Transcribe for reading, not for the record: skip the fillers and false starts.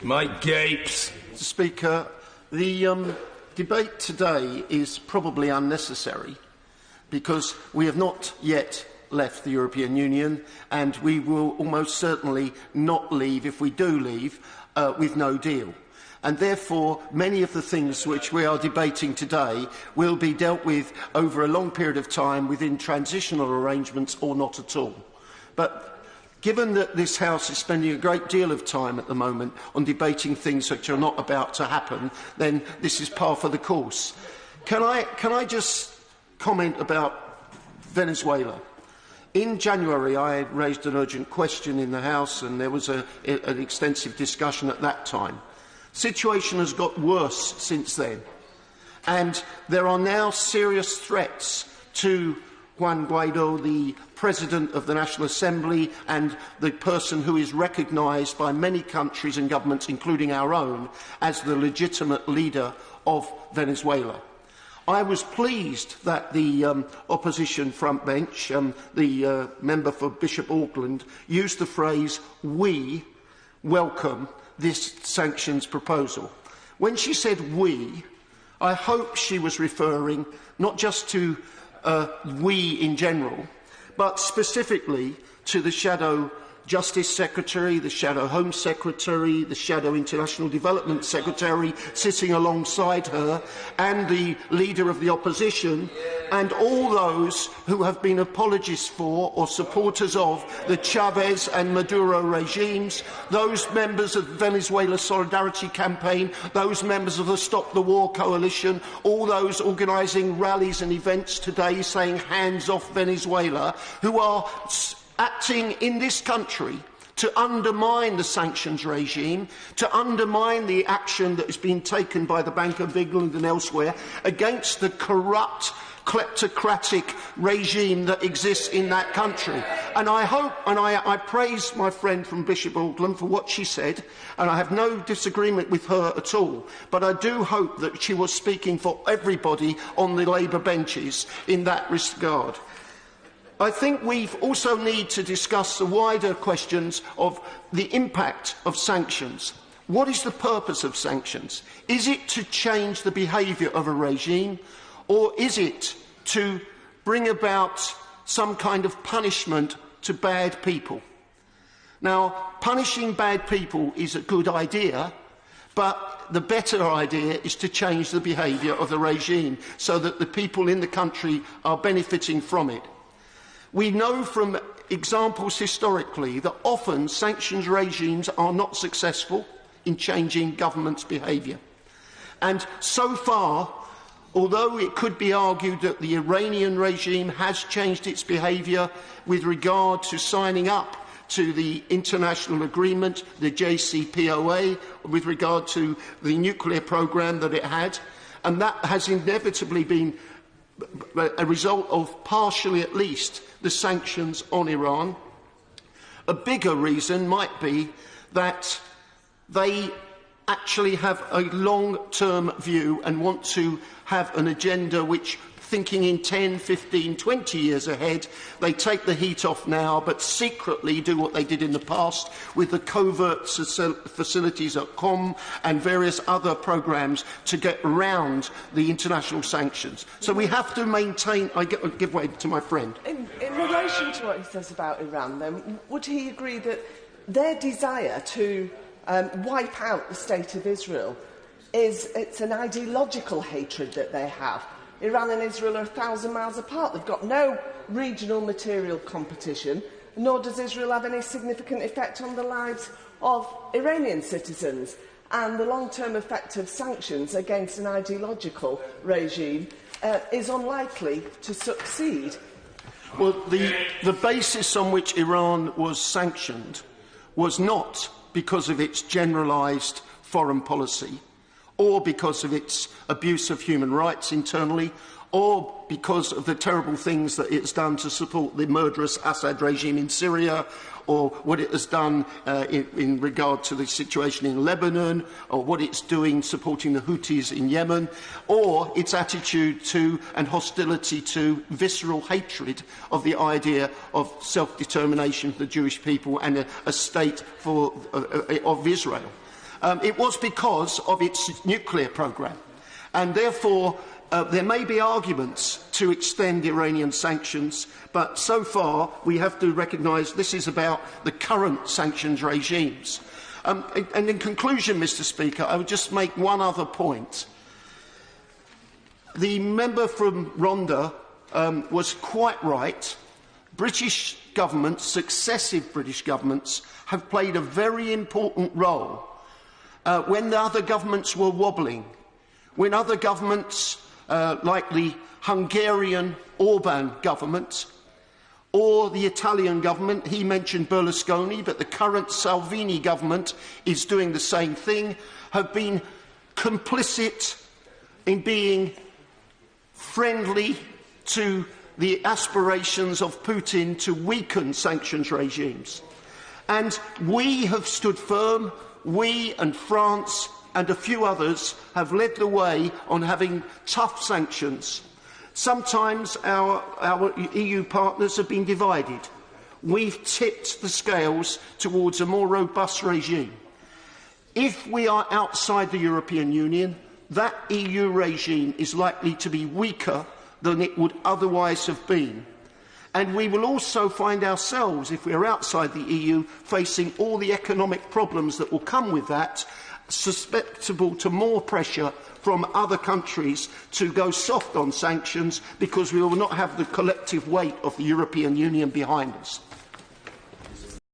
Mike Gapes. Speaker, the debate today is probably unnecessary because we have not yet left the European Union, and we will almost certainly not leave, if we do leave, with no deal. And therefore, many of the things which we are debating today will be dealt with over a long period of time within transitional arrangements or not at all. But given that this House is spending a great deal of time at the moment on debating things which are not about to happen, then this is par for the course. Can I just comment about Venezuela? In January, I raised an urgent question in the House, and there was an extensive discussion at that time. The situation has got worse since then, and there are now serious threats to Juan Guaidó, the President of the National Assembly and the person who is recognised by many countries and governments, including our own, as the legitimate leader of Venezuela. I was pleased that the opposition front bench, the member for Bishop Auckland, used the phrase, "we welcome this sanctions proposal." When she said "we," I hope she was referring not just to we in general, but specifically to the Shadow Justice Secretary, the Shadow Home Secretary, the Shadow International Development Secretary sitting alongside her, and the Leader of the Opposition, and all those who have been apologists for or supporters of the Chavez and Maduro regimes, those members of the Venezuela Solidarity Campaign, those members of the Stop the War Coalition, all those organising rallies and events today saying hands off Venezuela, who are acting in this country to undermine the sanctions regime, to undermine the action that has been taken by the Bank of England and elsewhere against the corrupt, kleptocratic regime that exists in that country. And I hope, and I praise my friend from Bishop Auckland for what she said, and I have no disagreement with her at all, but I do hope that she was speaking for everybody on the Labour benches in that regard. I think we also need to discuss the wider questions of the impact of sanctions. What is the purpose of sanctions? Is it to change the behaviour of a regime, or is it to bring about some kind of punishment to bad people? Now, punishing bad people is a good idea, but the better idea is to change the behaviour of the regime so that the people in the country are benefiting from it. We know from examples historically that often sanctions regimes are not successful in changing government's behaviour. And so far, although it could be argued that the Iranian regime has changed its behaviour with regard to signing up to the international agreement, the JCPOA, with regard to the nuclear programme that it had, and that has inevitably been a result of, partially at least, the sanctions on Iran. A bigger reason might be that they actually have a long-term view and want to have an agenda which, thinking in 10, 15, 20 years ahead, they take the heat off now, but secretly do what they did in the past with the covert facilities at Qom and various other programmes to get around the international sanctions. So we have to maintain... I give way to my friend. In relation to what he says about Iran, then, would he agree that their desire to wipe out the State of Israel it's an ideological hatred that they have? Iran and Israel are 1,000 miles apart. They've got no regional material competition, nor does Israel have any significant effect on the lives of Iranian citizens. And the long-term effect of sanctions against an ideological regime is unlikely to succeed. Well, the basis on which Iran was sanctioned was not because of its generalised foreign policy, or because of its abuse of human rights internally, or because of the terrible things that it's done to support the murderous Assad regime in Syria, or what it has done in regard to the situation in Lebanon, or what it's doing supporting the Houthis in Yemen, or its attitude to and hostility to visceral hatred of the idea of self-determination for the Jewish people and a state of Israel. it was because of its nuclear programme. And therefore, there may be arguments to extend Iranian sanctions, but so far we have to recognise this is about the current sanctions regimes. And in conclusion, Mr. Speaker, I would just make one other point. The member from Rhondda was quite right. British governments, successive British governments, have played a very important role when the other governments were wobbling, when other governments, like the Hungarian Orban government or the Italian government, he mentioned Berlusconi, but the current Salvini government is doing the same thing, have been complicit in being friendly to the aspirations of Putin to weaken sanctions regimes. And we have stood firm, we and France and a few others have led the way on having tough sanctions. Sometimes our EU partners have been divided. We've tipped the scales towards a more robust regime. If we are outside the European Union, that EU regime is likely to be weaker than it would otherwise have been. And we will also find ourselves, if we are outside the EU, facing all the economic problems that will come with that, susceptible to more pressure from other countries to go soft on sanctions because we will not have the collective weight of the European Union behind us.